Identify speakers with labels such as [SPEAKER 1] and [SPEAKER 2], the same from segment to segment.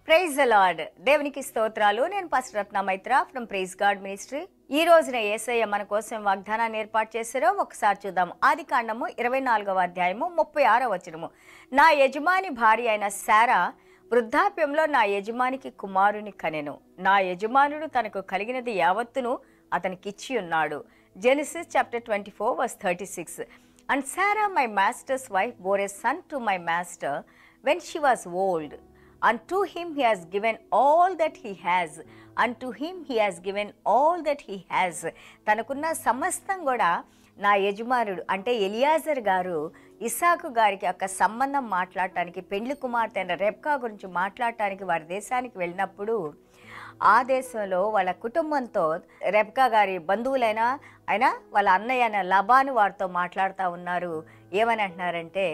[SPEAKER 1] Praise the lord. దేవునికి స్తోత్రాలు. నేను pastor Ratna Maitra from Praise God Ministry. ఈ రోజున యేసయ్య మన కోసం వాగ్దానాన్ని ఏర్పాటు చేశారో ఒకసారి చూద్దాం. ఆదికాండము 24వ అధ్యాయము 36వ వచనము. నా యజమాని భార్య అయిన శారా వృద్ధాప్యంలో నా యజమానికి కుమారుని కనెను. నా యజమానుడు తనకు కలిగినది యావత్తును అతనికిచ్చి ఉన్నాడు. Genesis chapter 24 verse 36. And Sarah my master's wife bore a son to my master when she was old. Unto him he has given all that he has. Unto him he has given all that he has. తనకున్న సమస్తం కూడా నా యజమానుడు అంటే Eliezer గారు ఇస్సాకు గారికి ఒక సంబంధం మాట్లాడటానికి, పెండ్లి కుమార్తె అయిన రెబ్కా గురించి మాట్లాడటానికి వారి దేశానికి వెళ్ళినప్పుడు ఆ దేశంలో వాళ్ళ కుటుంబంతో రెబ్కా గారి బంధువులైనా అయినా వాళ్ళ అన్నయ్య అయిన లబాను వారితో మాట్లాడుతూ ఉన్నారు. ఏమని అంటున్నారంటే,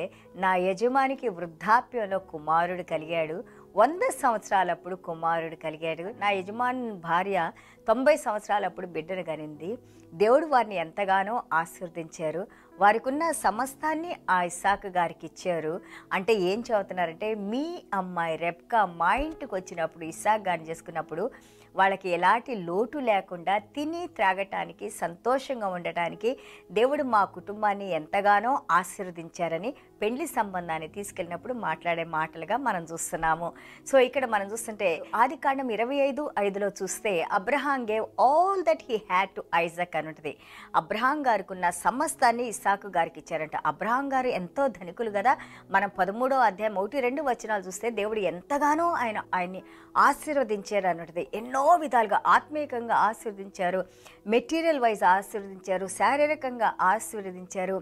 [SPEAKER 1] నా యజమానికి వృద్ధాప్యంలో కుమారుడు కలిగాడు, 100 సంవత్సరాలప్పుడు కుమారుడు కలిగాడు. నా యజమాని భార్య 90 సంవత్సరాలప్పుడు బిడ్డను కనింది. దేవుడు వారిని ఎంతగానో ఆశీర్వదించారు. వారికి ఉన్న సమస్తాన్ని ఆ ఇస్సాకు గారికి ఇచ్చారు. అంటే ఏం చదువుతున్నారంటే, మీ అమ్మాయి రెబ్కా మా ఇంటికి వచ్చినప్పుడు ఇస్సాకు గారిని చేసుకున్నప్పుడు వాళ్ళకి ఎలాంటి లోటు లేకుండా తిని త్రాగటానికి, సంతోషంగా ఉండటానికి దేవుడు మా కుటుంబాన్ని ఎంతగానో ఆశీర్వదించారని పెండ్లి సంబంధాన్ని తీసుకెళ్ళినప్పుడు మాట్లాడే మాటలుగా మనం చూస్తున్నాము. సో ఇక్కడ మనం చూస్తుంటే ఆదికాండం 25:5లో చూస్తే Abraham gave all that he had to Isaac అని ఉంటుంది. అబ్రహాం గారికి ఉన్న సమస్తాన్ని ఇస్సాకు గారికి ఇచ్చారంట. అబ్రహాం గారు ఎంతో ధనికులు కదా. మనం 13వ అధ్యాయం 1-2 వచనాలు చూస్తే దేవుడు ఎంతగానో ఆయన్ని ఆశీర్వదించారు అన్నది. ఎన్నో విధాలుగా ఆత్మీయంగా ఆశీర్వదించారు, మెటీరియల్ వైజ్ ఆశీర్వదించారు, శారీరకంగా ఆశీర్వదించారు.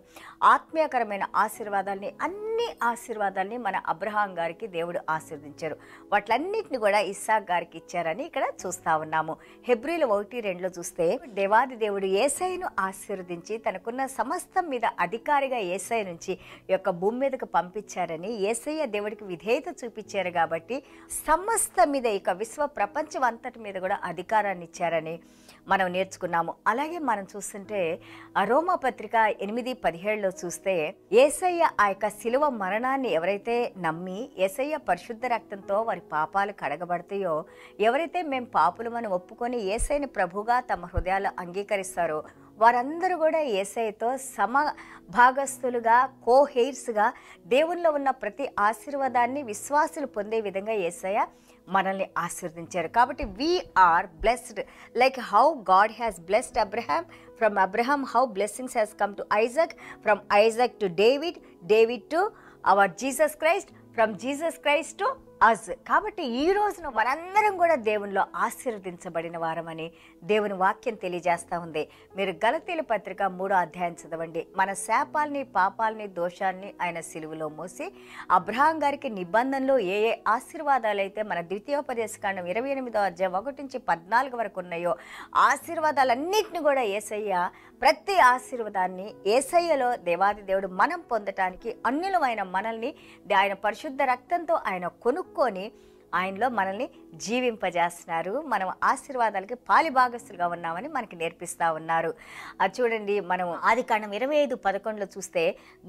[SPEAKER 1] ఆత్మీయకరమైన ఆశీర్వాదాల్ని, అన్ని ఆశీర్వాదాల్ని మన అబ్రహాం గారికి దేవుడు ఆశీర్వదించారు. వాటిలన్నిటిని కూడా ఇస్సాకు గారికి ఇచ్చారని ఇక్కడ చూస్తా ఉన్నాము. హెబ్రీలు 1-2లో చూస్తే దేవాది దేవుడు యేసయ్యను ఆశీర్వదించి తనకున్న సమస్తం మీద అధికారిగా యేసయ్య నుంచి యొక్క భూమి మీదకు పంపించారని, యేసయ్య దేవుడికి విధేయత చూపించారు కాబట్టి సమస్తం మీద ఇక విశ్వ ప్రపంచం అంతటి మీద కూడా అధికారాన్ని ఇచ్చారని మనం నేర్చుకున్నాము. అలాగే మనం చూస్తుంటే రోమా పత్రిక 8:17లో చూస్తే యేసయ్య ఆ యొక్క శిలువ మరణాన్ని ఎవరైతే నమ్మి యేసయ్య పరిశుద్ధ రక్తంతో వారి పాపాలు కడగబడతాయో, ఎవరైతే మేము పాపులమని ఒప్పుకొని యేసయ్యని ప్రభుగా తమ హృదయాలు అంగీకరిస్తారో వారందరూ కూడా యేసయ్యతో సమభాగస్తులుగా, కో-హెయిర్స్గా దేవునిలో ఉన్న ప్రతి ఆశీర్వాదాన్ని విశ్వాసులు పొందే విధంగా యేసయ్య మనల్ని ఆశీర్వదించారు. కాబట్టి we are blessed like how God has blessed Abraham. From Abraham how blessings has come to Isaac, from Isaac to David, David to our Jesus Christ, from Jesus Christ to us. కాబట్టి ఈ రోజున మనందరం కూడా దేవునిలో ఆశీర్వదించబడిన వారమని దేవుని వాక్యం తెలియజేస్తూ ఉంది. మీరు గలతీల పత్రిక 3వ అధ్యాయం చదవండి. మన శాపాల్ని, పాపాలని, దోషాన్ని ఆయన సిలువలో మోసి అబ్రహాం గారికి నిబంధనలో ఏ ఏ ఆశీర్వాదాలు అయితే మన ద్వితీయోపదేశకాండం 28వ అధ్యాయం 1-14 వరకు ఉన్నాయో ఆశీర్వాదాలన్నింటినీ కూడా యేసయ్య, ప్రతి ఆశీర్వాదాన్ని యేసయ్యలో దేవాది దేవుడు మనం పొందటానికి అన్యులమైన మనల్ని ఆయన పరిశుద్ధ రక్తంతో ఆయన కొనుక్కొని ఆయనలో మనల్ని జీవింపజేస్తున్నారు. మనం ఆశీర్వాదాలకి పాలిభాగస్తులుగా ఉన్నామని మనకి నేర్పిస్తూ ఉన్నారు. అది చూడండి, మనం ఆదికాండం 25:11లో చూస్తే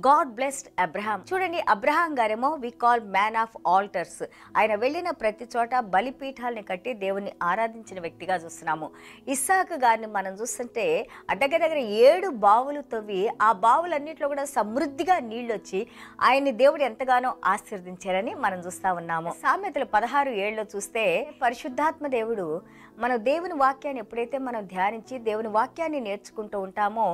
[SPEAKER 1] గాడ్ బ్లెస్డ్ అబ్రహాం. చూడండి, అబ్రహాం గారేమో we call man of altars. ఆయన వెళ్ళిన ప్రతి చోట బలిపీఠాలని కట్టి దేవుణ్ణి ఆరాధించిన వ్యక్తిగా చూస్తున్నాము. ఇస్సాకు గారిని మనం చూస్తుంటే దగ్గర 7 బావులు తవ్వి ఆ బావులన్నింటిలో కూడా సమృద్ధిగా నీళ్ళు వచ్చి ఆయన్ని దేవుడు ఎంతగానో ఆశీర్వదించారని మనం చూస్తా ఉన్నాము. సామెతలు 16:7లో చూస్తే పరిశుద్ధాత్మ దేవుడు మన దేవుని వాక్యాన్ని ఎప్పుడైతే మనం ధ్యానించి దేవుని వాక్యాన్ని నేర్చుకుంటూ ఉంటామో,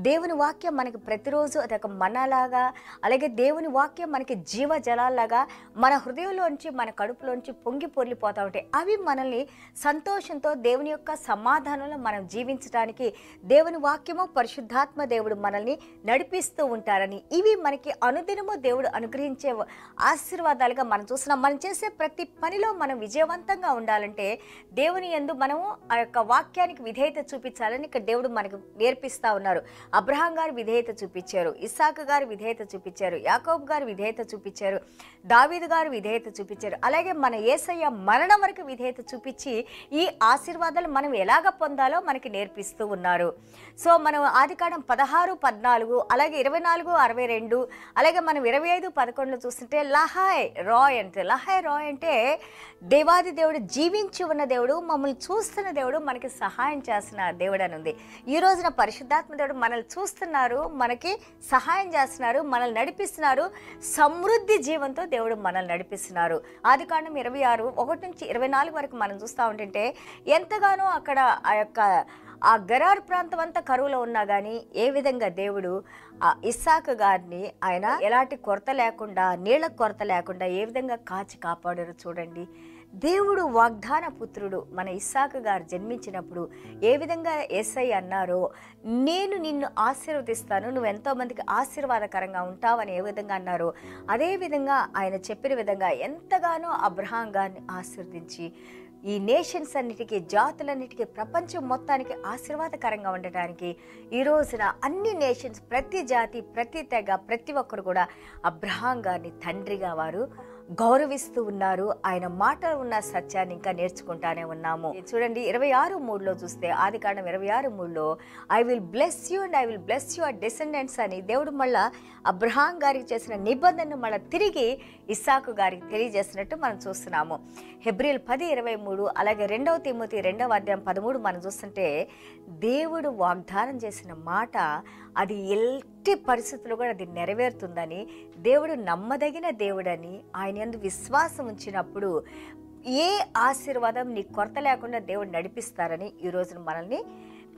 [SPEAKER 1] దేవుని వాక్యం మనకి ప్రతిరోజు అదొక మనలాగా, అలాగే దేవుని వాక్యం మనకి జీవజలాల్లాగా మన హృదయంలోంచి, మన కడుపులోంచి పొంగి పొర్లిపోతూ ఉంటాయి. అవి మనల్ని సంతోషంతో దేవుని యొక్క సమాధానంలో మనం జీవించడానికి దేవుని వాక్యము, పరిశుద్ధాత్మ దేవుడు మనల్ని నడిపిస్తూ ఉంటారని, ఇవి మనకి అనుదినము దేవుడు అనుగ్రహించే ఆశీర్వాదాలుగా మనం చూస్తున్నాం. మనం చేసే ప్రతి పనిలో మనం విజయవంతంగా ఉండాలంటే దేవుని యందు ముందు మనము ఆ యొక్క వాక్యానికి విధేయత చూపించాలని ఇక్కడ దేవుడు మనకు నేర్పిస్తా ఉన్నారు. అబ్రహాం గారు విధేయత చూపించారు, ఇస్సాకు గారు విధేయత చూపించారు, యాకోబు గారు విధేయత చూపించారు, దావీదు గారు విధేయత చూపించారు. అలాగే మన యేసయ్య మరణం వరకు విధేయత చూపించి ఈ ఆశీర్వాదాలు మనం ఎలాగ పొందాలో మనకి నేర్పిస్తూ ఉన్నారు. సో మనం ఆదికాండం 16, 14 అలాగే 24, 62 అలాగే మనం 25, 11 చూస్తుంటే లహాయ్ రాయ్ అంటే దేవాది దేవుడు, జీవించి ఉన్న దేవుడు, మమ్మల్ని చూస్తున్న దేవుడు, మనకి సహాయం చేస్తున్న దేవుడు అని ఉంది. ఈ రోజున పరిశుద్ధాత్మ దేవుడు మనల్ని చూస్తున్నారు, మనకి సహాయం చేస్తున్నారు, మనల్ని నడిపిస్తున్నారు. సమృద్ధి జీవంతో దేవుడు మనల్ని నడిపిస్తున్నారు. ఆదికాండం 26, 1 నుంచి 24 వరకు మనం చూస్తూ ఉంటుంటే ఎంతగానో అక్కడ ఆ గెరార్ ప్రాంతం అంతా కరువులో ఉన్నా కానీ ఏ విధంగా దేవుడు ఆ ఇస్సాకు గారిని ఆయన ఎలాంటి కొరత లేకుండా, నీళ్ళ కొరత లేకుండా ఏ విధంగా కాచి కాపాడారో చూడండి. దేవుడు వాగ్దాన పుత్రుడు మన ఇస్సాకు గారు జన్మించినప్పుడు ఏ విధంగా యేసయ్య అన్నారో, నేను నిన్ను ఆశీర్వదిస్తాను, నువ్వు ఎంతో మందికి ఆశీర్వాదకరంగా ఉంటావని ఏ విధంగా అన్నారో అదే విధంగా ఆయన చెప్పిన విధంగా ఎంతగానో అబ్రహాం గారిని ఆశీర్వదించి ఈ నేషన్స్ అన్నిటికీ, జాతులన్నిటికీ, ప్రపంచం మొత్తానికి ఆశీర్వాదకరంగా ఉండటానికి ఈ రోజున అన్ని నేషన్స్, ప్రతి జాతి, ప్రతి తెగ, ప్రతి ఒక్కరు కూడా అబ్రహాం గారిని తండ్రిగా వారు గౌరవిస్తూ ఉన్నారు. ఆయన మాటలు ఉన్న సత్యాన్ని ఇంకా నేర్చుకుంటానే ఉన్నాము. చూడండి 26:3 చూస్తే, ఆదికాండం 26:3 I will bless you and I will bless your descendants అని దేవుడు మళ్ళా అబ్రహాం గారికి చేసిన నిబంధనను మళ్ళీ తిరిగి ఇస్సాకు గారికి తెలియజేసినట్టు మనం చూస్తున్నాము. హెబ్రీయులు 10:23 అలాగే 2 తిమోతి 2:13 మనం చూస్తుంటే దేవుడు వాగ్దానం చేసిన మాట అది ఎట్టి పరిస్థితుల్లో కూడా అది నెరవేరుతుందని, దేవుడు నమ్మదగిన దేవుడని, ఆయన యందు విశ్వాసం ఉంచినప్పుడు ఏ ఆశీర్వాదం నీ కొరత లేకుండా దేవుడు నడిపిస్తారని ఈ రోజున మనల్ని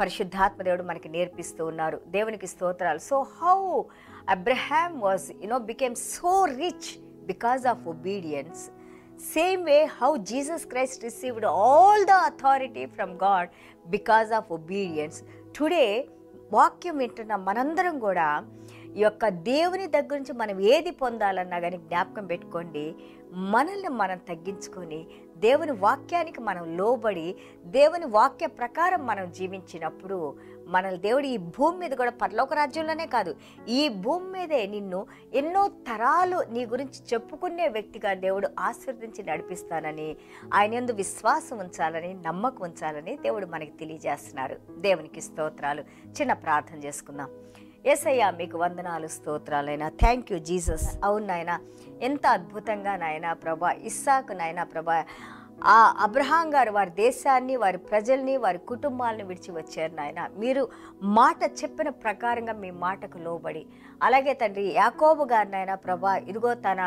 [SPEAKER 1] పరిశుద్ధాత్మ దేవుడు మనకి నేర్పిస్తూ ఉన్నారు. దేవునికి స్తోత్రాలు. So how Abraham was became so rich because of obedience. Same way how Jesus Christ received all the authority from God because of obedience. Today వాక్యం వింటున్న మనందరం కూడా ఈ యొక్క దేవుని దగ్గర నుంచి మనం ఏది పొందాలన్నా కానీ జ్ఞాపకం పెట్టుకోండి, మనల్ని మనం తగ్గించుకొని దేవుని వాక్యానికి మనం లోబడి దేవుని వాక్య ప్రకారం మనం జీవించినప్పుడు మనల్ని దేవుడు ఈ భూమి మీద కూడా, పరలోక రాజ్యంలోనే కాదు, ఈ భూమి మీదే నిన్ను ఎన్నో తరాలు నీ గురించి చెప్పుకునే వ్యక్తిగా దేవుడు ఆశీర్వదించి నడిపిస్తానని, ఆయన యందు విశ్వాసం ఉంచాలని, నమ్మకం ఉంచాలని దేవుడు మనకి తెలియజేస్తున్నారు. దేవునికి స్తోత్రాలు. చిన్న ప్రార్థన చేసుకుందాం. యేసయ్యా మీకు వందనాలు, స్తోత్రాలైనా. Thank you Jesus. అవును నాయన, ఎంత అద్భుతంగా నాయన ప్రభా ఇస్సాకు నాయన ప్రభా ఆ అబ్రహాం గారు వారి దేశాన్ని, వారి ప్రజల్ని, వారి కుటుంబాలను విడిచి వచ్చారు నాయన. మీరు మాట చెప్పిన ప్రకారంగా మీ మాటకు లోబడి, అలాగే తండ్రి యాకోబు గారు నాయన ప్రభా ఇదిగో తన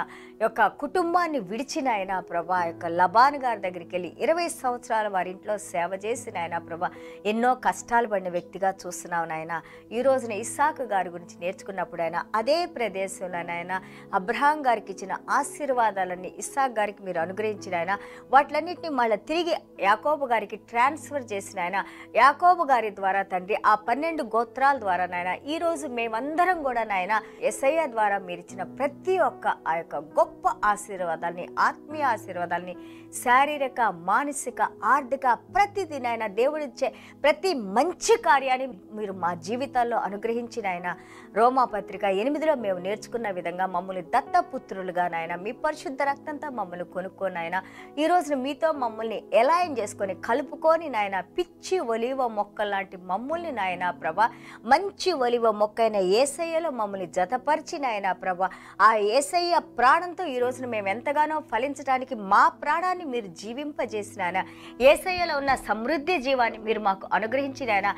[SPEAKER 1] యొక్క కుటుంబాన్ని విడిచిన ఆయన ప్రభా యొక్క లబాను గారి దగ్గరికి వెళ్ళి 20 సంవత్సరాలు వారి ఇంట్లో సేవ చేసిన ఆయన ప్రభా ఎన్నో కష్టాలు పడిన వ్యక్తిగా చూస్తున్నావు నాయన. ఈ రోజున ఇస్సాకు గారి గురించి నేర్చుకున్నప్పుడు ఆయన అదే ప్రదేశంలో నాయన అబ్రహాం గారికి ఇచ్చిన ఆశీర్వాదాలన్నీ ఇస్సాకు గారికి మీరు అనుగ్రహించిన ఆయన వాటిలన్నింటినీ మళ్ళీ తిరిగి యాకోబు గారికి ట్రాన్స్ఫర్ చేసిన ఆయన, యాకోబు గారి ద్వారా తండ్రి ఆ 12 గోత్రాల ద్వారా నాయన ఈరోజు మేమందరం కూడా నాయన యేసయ్య ద్వారా మీరు ఇచ్చిన ప్రతి ఒక్క ఆ యొక్క గొప్ప ఆశీర్వాదాలని, ఆత్మీయ ఆశీర్వాదాలని, శారీరక, మానసిక, ఆర్థిక ప్రతిదీ నాయన దేవుడిచ్చే ప్రతి మంచి కార్యాన్ని మీరు మా జీవితాల్లో అనుగ్రహించిన ఆయన రోమాపత్రిక 8లో మేము నేర్చుకున్న విధంగా మమ్మల్ని దత్తపుత్రులుగా నాయన మీ పరిశుద్ధ రక్తంతో మమ్మల్ని కొనుక్కొని ఆయన ఈ రోజున మీతో మమ్మల్ని ఎలైన్ చేసుకొని కలుపుకొని నాయన పిచ్చి ఒలివ మొక్క లాంటి మమ్మల్ని నాయన ప్రభా మంచి ఒలివ మొక్కైన యేసయ్యలో మమ్మల్ని జతపరిచిన ఆయన ప్రభా ఆ యేసయ్య ప్రాణంతో ఈ రోజున మేము ఎంతగానో ఫలించడానికి మా ప్రాణాన్ని మీరు జీవింపజేసిన ఆయన, యేసయ్యలో ఉన్న సమృద్ధి జీవాన్ని మీరు మాకు అనుగ్రహించిన ఆయన,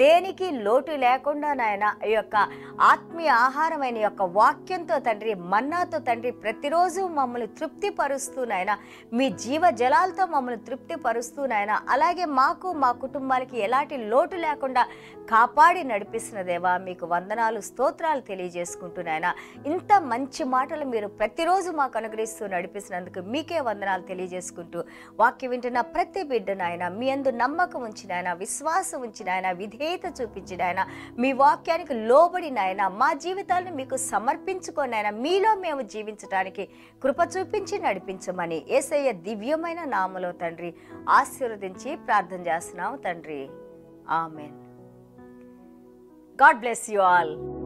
[SPEAKER 1] దేనికి లోటు లేకుండా నాయన ఈ యొక్క ఆత్మీయ ఆహారమైన యొక్క వాక్యంతో తండ్రి, మన్నాతో తండ్రి ప్రతిరోజు మమ్మల్ని తృప్తిపరుస్తూ నాయన మీ జీవ జలాలతో మమ్మల్ని తృప్తిపరుస్తూ నాయన అలాగే మాకు మా కుటుంబాలకి ఎలాంటి లోటు లేకుండా కాపాడి నడిపిస్తున్న దేవా మీకు వందనాలు, స్తోత్రాలు తెలియజేసుకుంటూ నాయన ఇంత మంచి మాటలు మీరు ప్రతిరోజు మాకు అనుగ్రహిస్తూ నడిపిస్తున్నందుకు మీకే వందనాలు తెలియజేసుకుంటూ వాక్యం వింటున్న ప్రతి బిడ్డ నాయన మీ యందు నమ్మకం ఉంచిన ఆయన, విశ్వాసం ఉంచిన ఆయన, విధేయత చూపించిన ఆయన, మీ వాక్యానికి లోబడి నాయన మా జీవితాలను మీకు సమర్పించుకొని ఆయన మీలో మేము జీవించడానికి కృప చూపించి నడిపించమని యేసయ్య దివ్యమైన నామములో తండ్రి ఆశీర్వదించి ప్రార్థన చేస్తున్నాము తండ్రి. Amen. God bless you all.